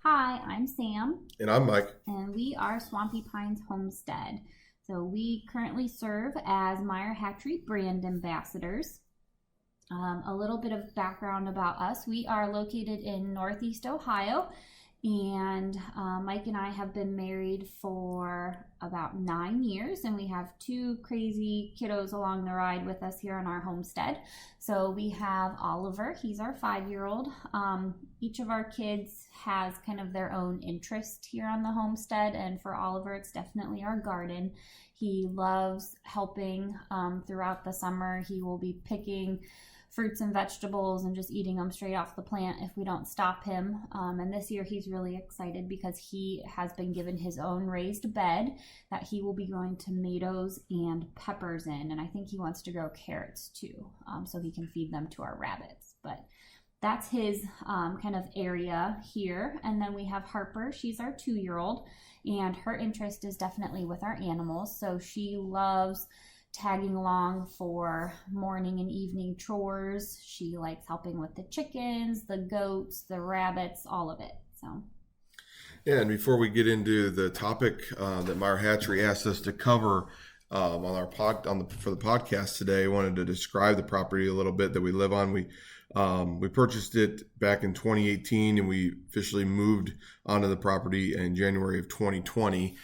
Hi, I'm Sam, And I'm Mike. and we are Swampy Pines Homestead. So we currently serve as Meyer Hatchery brand ambassadors. A little bit of background about us. We are located in Northeast Ohio, and Mike and I have been married for about 9 years, and we have two crazy kiddos along the ride with us here on our homestead. So we have Oliver, he's our 5-year-old. Each of our kids has kind of their own interest here on the homestead, and for Oliver, it's definitely our garden. He loves helping throughout the summer. He will be picking fruits and vegetables and just eating them straight off the plant if we don't stop him. And this year he's really excited because he has been given his own raised bed that he will be growing tomatoes and peppers in. And I think he wants to grow carrots too, so he can feed them to our rabbits. But that's his kind of area here. And then we have Harper. She's our 2-year-old, and her interest is definitely with our animals. So she loves tagging along for morning and evening chores. She likes helping with the chickens, the goats, the rabbits, all of it. So Yeah, and before we get into the topic that Meyer Hatchery asked us to cover on our for the podcast today, I wanted to describe the property a little bit that we live on. We purchased it back in 2018, and we officially moved onto the property in January of 2020.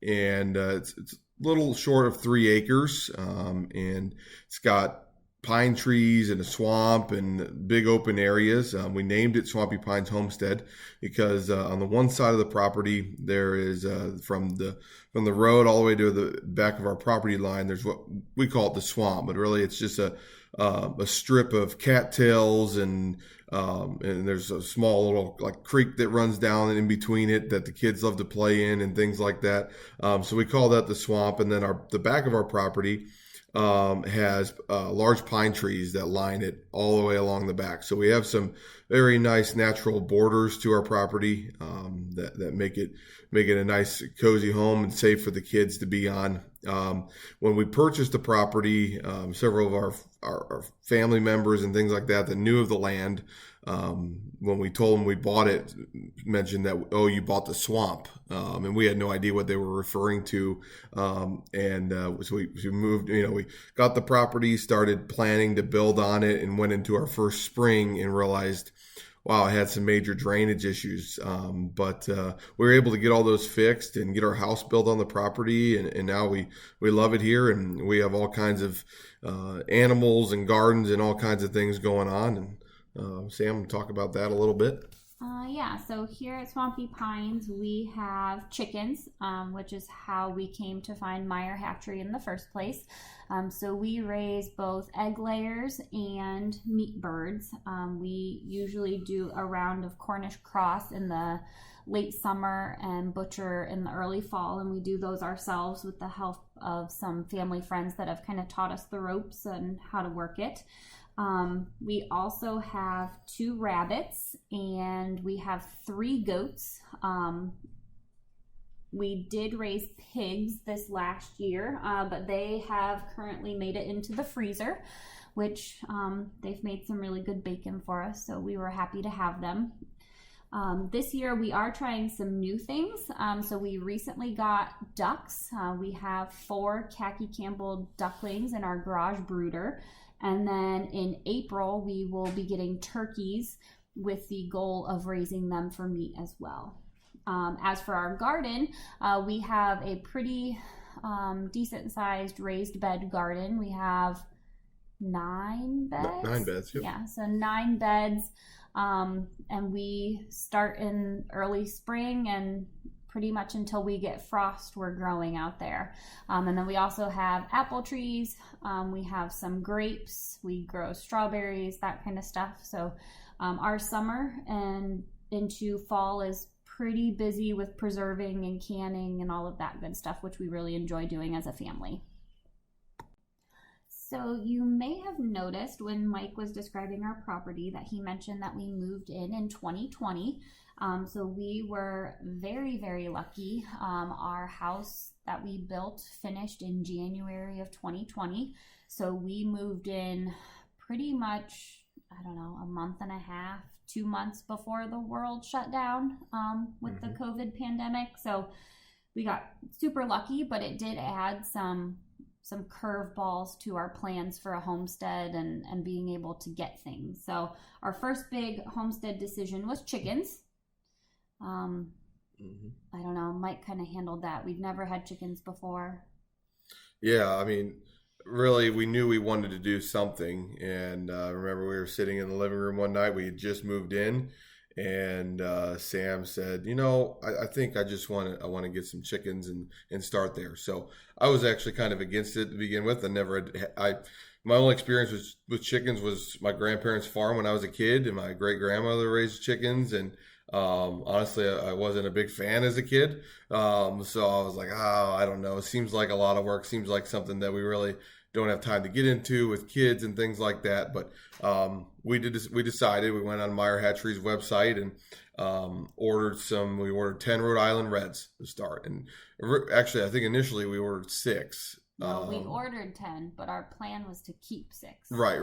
It's little short of 3 acres, and it's got pine trees and a swamp and big open areas. We named it Swampy Pines Homestead because on the one side of the property there is from the road all the way to the back of our property line, there's what we call it the swamp, but really it's just a strip of cattails and there's a small little like creek that runs down in between it that the kids love to play in and things like that. So we call that the swamp. And then the back of our property has large pine trees that line it all the way along the back. So we have some very nice natural borders to our property that make it a nice cozy home and safe for the kids to be on. When we purchased the property, several of our family members and things like that knew of the land, when we told them we bought it, mentioned that, oh, you bought the swamp, and we had no idea what they were referring to. So we moved, we got the property, started planning to build on it, and went into our first spring and realized, wow, I had some major drainage issues. But we were able to get all those fixed and get our house built on the property. And now we love it here. And we have all kinds of animals and gardens and all kinds of things going on. And Sam, talk about that a little bit. So here at Swampy Pines, we have chickens, which is how we came to find Meyer Hatchery in the first place. So we raise both egg layers and meat birds. We usually do a round of Cornish cross in the late summer and butcher in the early fall, and we do those ourselves with the help of some family friends that have kind of taught us the ropes and how to work it. We also have 2 rabbits, and we have 3 goats. We did raise pigs this last year, but they have currently made it into the freezer, which they've made some really good bacon for us, so we were happy to have them. This year we are trying some new things. So we recently got ducks. We have 4 khaki Campbell ducklings in our garage brooder. And then in April, we will be getting turkeys with the goal of raising them for meat as well. As for our garden, we have a pretty decent sized raised bed garden. We have 9 beds. 9 beds, yep. Yeah, so 9 beds. And we start in early spring, and pretty much until we get frost, we're growing out there. And then we also have apple trees. We have some grapes. We grow strawberries, that kind of stuff. So our summer and into fall is pretty busy with preserving and canning and all of that good stuff, which we really enjoy doing as a family. So you may have noticed when Mike was describing our property that he mentioned that we moved in 2020. So we were very, very lucky. Our house that we built finished in January of 2020. So we moved in pretty much I don't know, a month and a half, 2 months before the world shut down with the COVID pandemic. So we got super lucky, but it did add some curveballs to our plans for a homestead and being able to get things. So our first big homestead decision was chickens. I don't know, Mike kind of handled that. We'd never had chickens before. Yeah, I mean, really, we knew we wanted to do something. And I remember we were sitting in the living room one night. We had just moved in, and Sam said, I think I want to get some chickens and start there. So I was actually kind of against it to begin with. My only experience with chickens was my grandparents' farm when I was a kid, and my great grandmother raised chickens. And honestly, I wasn't a big fan as a kid. So I was like, I don't know. It seems like a lot of work. Seems like something that we really don't have time to get into with kids and things like that. But we decided, we went on Meyer Hatchery's website and we ordered 10 Rhode Island Reds to start. And actually, I think initially we ordered 6. No, we ordered 10, but our plan was to keep 6. Right.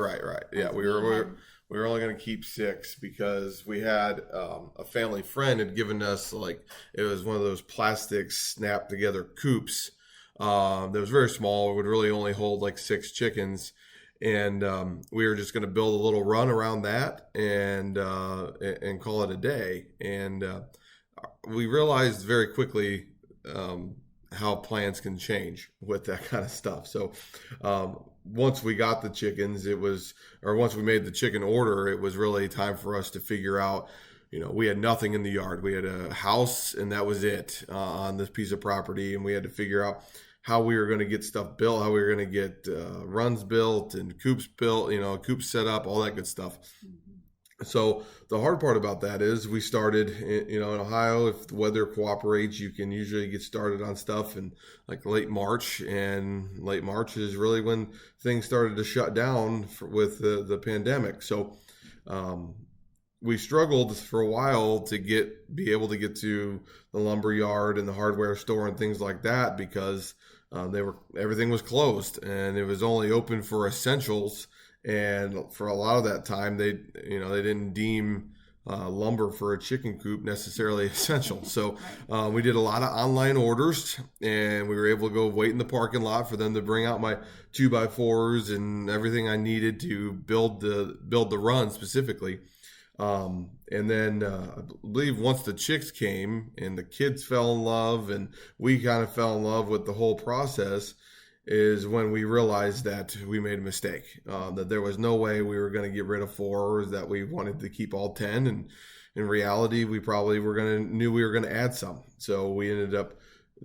Yeah, we were only going to keep 6 because we had a family friend had given us, it was one of those plastic snap together coops that was very small. It would really only hold 6 chickens, and we were just going to build a little run around that and call it a day. And we realized very quickly how plans can change with that kind of stuff. So once we got the chickens, once we made the chicken order, it was really time for us to figure out, we had nothing in the yard. We had a house, and that was it on this piece of property. And we had to figure out how we were going to get stuff built, how we were going to get runs built and coops built, coops set up, all that good stuff. So the hard part about that is we started, in Ohio, if the weather cooperates, you can usually get started on stuff in late March, and late March is really when things started to shut down with the pandemic. So we struggled for a while to be able to get to the lumber yard and the hardware store and things like that because everything was closed, and it was only open for essentials. And for a lot of that time, they didn't deem lumber for a chicken coop necessarily essential. So we did a lot of online orders, and we were able to go wait in the parking lot for them to bring out my 2x4s and everything I needed to build the run specifically. And then I believe once the chicks came and the kids fell in love and we kind of fell in love with the whole process, is when we realized that we made a mistake, that there was no way we were going to get rid of 4, that we wanted to keep all 10. And in reality, we probably knew we were going to add some. So we ended up,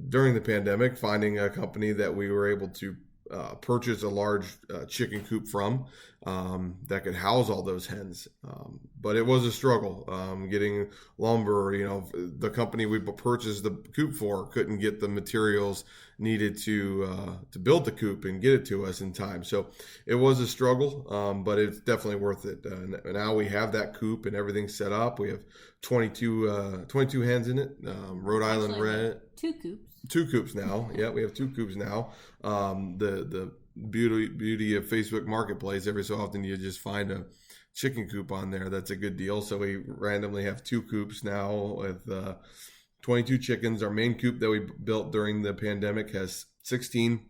during the pandemic, finding a company that we were able to purchase a large chicken coop from that could house all those hens. But it was a struggle getting lumber. The company we purchased the coop for couldn't get the materials needed to build the coop and get it to us in time. So it was a struggle, but it's definitely worth it. Now we have that coop and everything set up. We have 22 hens in it. Rhode Island Red. 2 coops. 2 coops now. Yeah, we have 2 coops now. The beauty of Facebook Marketplace, every so often you just find a chicken coop on there that's a good deal. So we randomly have 2 coops now with 22 chickens. Our main coop that we built during the pandemic has 16.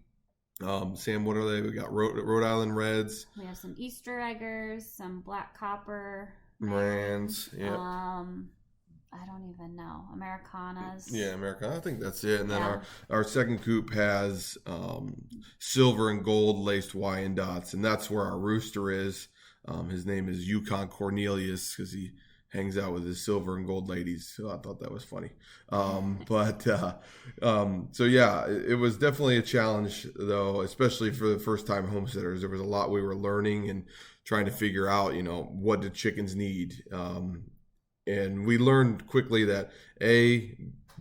Sam, what are they? We got Rhode Island Reds. We have some Easter eggers, some black copper Marans. Yeah. I don't even know. Americanas. Yeah, Americana. I think that's it. And then our second coop has silver and gold laced Wyandottes, and that's where our rooster is. His name is Yukon Cornelius because he hangs out with his silver and gold ladies. So I thought that was funny. So yeah, it was definitely a challenge though, especially for the first time homesteaders. There was a lot we were learning and trying to figure out, what do chickens need? And we learned quickly that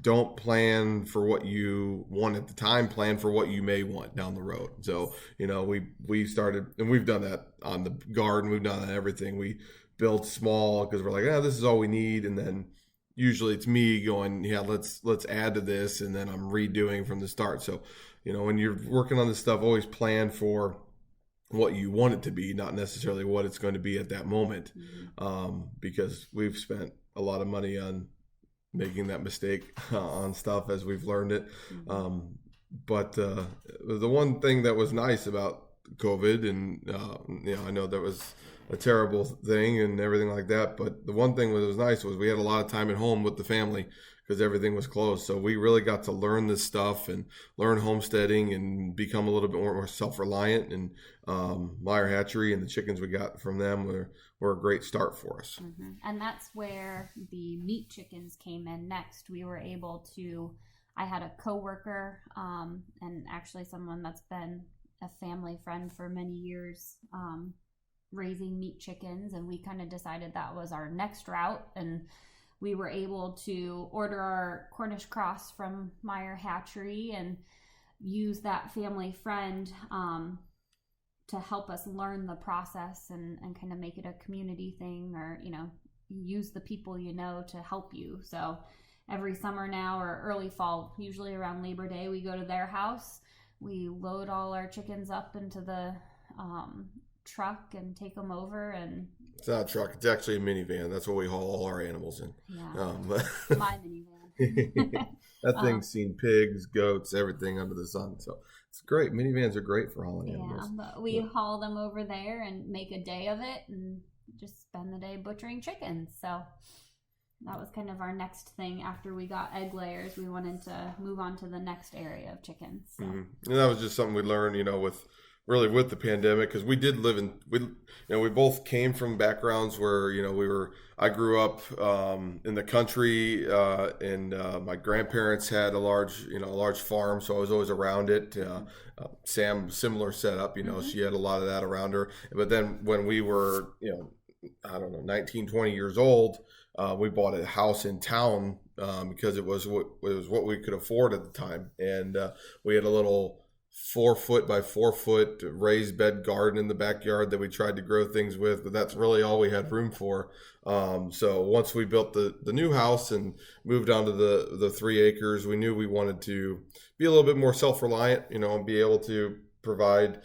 don't plan for what you want at the time, plan for what you may want down the road. So, we started, and we've done that on the garden. We've done that everything. We build small because we're like, this is all we need. And then usually it's me going, let's add to this. And then I'm redoing from the start. So, when you're working on this stuff, always plan for what you want it to be, not necessarily what it's going to be at that moment. Because we've spent a lot of money on making that mistake on stuff as we've learned it. But the one thing that was nice about COVID, and I know that was a terrible thing and everything like that, but the one thing that was nice was we had a lot of time at home with the family because everything was closed. So we really got to learn this stuff and learn homesteading and become a little bit more self-reliant. And Meyer Hatchery and the chickens we got from them were a great start for us. And that's where the meat chickens came in next. We were able to, I had a coworker and actually someone that's been a family friend for many years, raising meat chickens, and we kind of decided that was our next route, and we were able to order our Cornish cross from Meyer Hatchery and use that family friend to help us learn the process and kind of make it a community thing, or use the people to help you. So every summer now, or early fall, usually around Labor Day, we go to their house. We load all our chickens up into the truck and take them over. And it's not a truck, it's actually a minivan. That's what we haul all our animals in. My minivan. That thing's seen pigs, goats, everything under the sun. So it's great. Minivans are great for hauling animals. But we haul them over there and make a day of it and just spend the day butchering chickens. So that was kind of our next thing after we got egg layers. We wanted to move on to the next area of chickens. So. And that was just something we learned, with the pandemic, because we did live we both came from backgrounds where, I grew up in the country, and my grandparents had a large farm, so I was always around it. Sam, similar setup, she had a lot of that around her. But then when we were, 19, 20 years old, we bought a house in town because it was what we could afford at the time, and we had a little 4-foot by 4-foot raised bed garden in the backyard that we tried to grow things with, but that's really all we had room for. So once we built the new house and moved on to the 3 acres, we knew we wanted to be a little bit more self-reliant, and be able to provide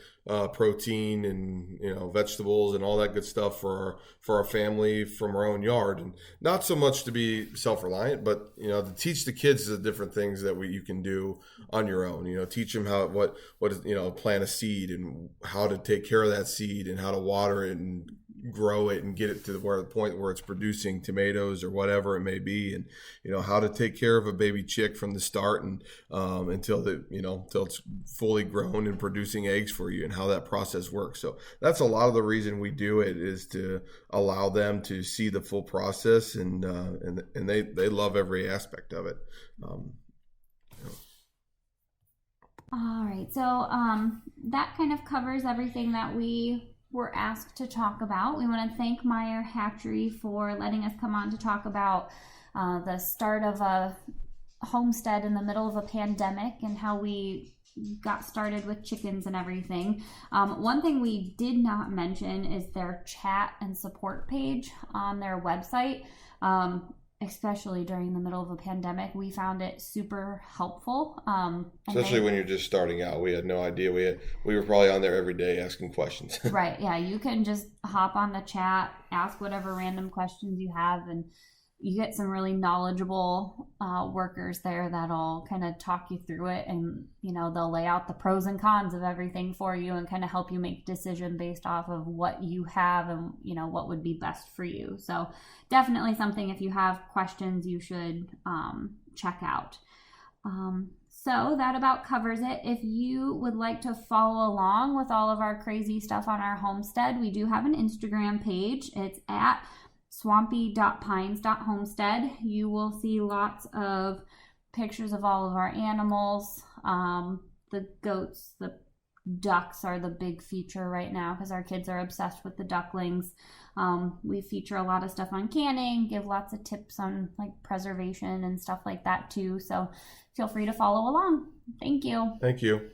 protein and vegetables and all that good stuff for our family from our own yard, and not so much to be self-reliant, but to teach the kids the different things that you can do on your own. Teach them what plant a seed and how to take care of that seed and how to water it and grow it and get it to the point where it's producing tomatoes or whatever it may be, and how to take care of a baby chick from the start and until it's fully grown and producing eggs for you, and how that process works. So that's a lot of the reason we do it, is to allow them to see the full process, and they love every aspect of it. All right, so that kind of covers everything that we were asked to talk about. We want to thank Meyer Hatchery for letting us come on to talk about the start of a homestead in the middle of a pandemic and how we got started with chickens and everything. One thing we did not mention is their chat and support page on their website. Especially during the middle of a pandemic, we found it super helpful. Especially when you're just starting out. We had no idea. We were probably on there every day asking questions. Right. Yeah. You can just hop on the chat, ask whatever random questions you have, and you get some really knowledgeable workers there that'll kind of talk you through it, and they'll lay out the pros and cons of everything for you and kind of help you make a decision based off of what you have and what would be best for you. So definitely something, if you have questions, you should check out. So that about covers it. If you would like to follow along with all of our crazy stuff on our homestead, we do have an Instagram page. It's at swampy.pines.homestead. You will see lots of pictures of all of our animals. The goats, the ducks are the big feature right now because our kids are obsessed with the ducklings. We feature a lot of stuff on canning, give lots of tips on preservation and stuff like that too. So feel free to follow along. Thank you. Thank you.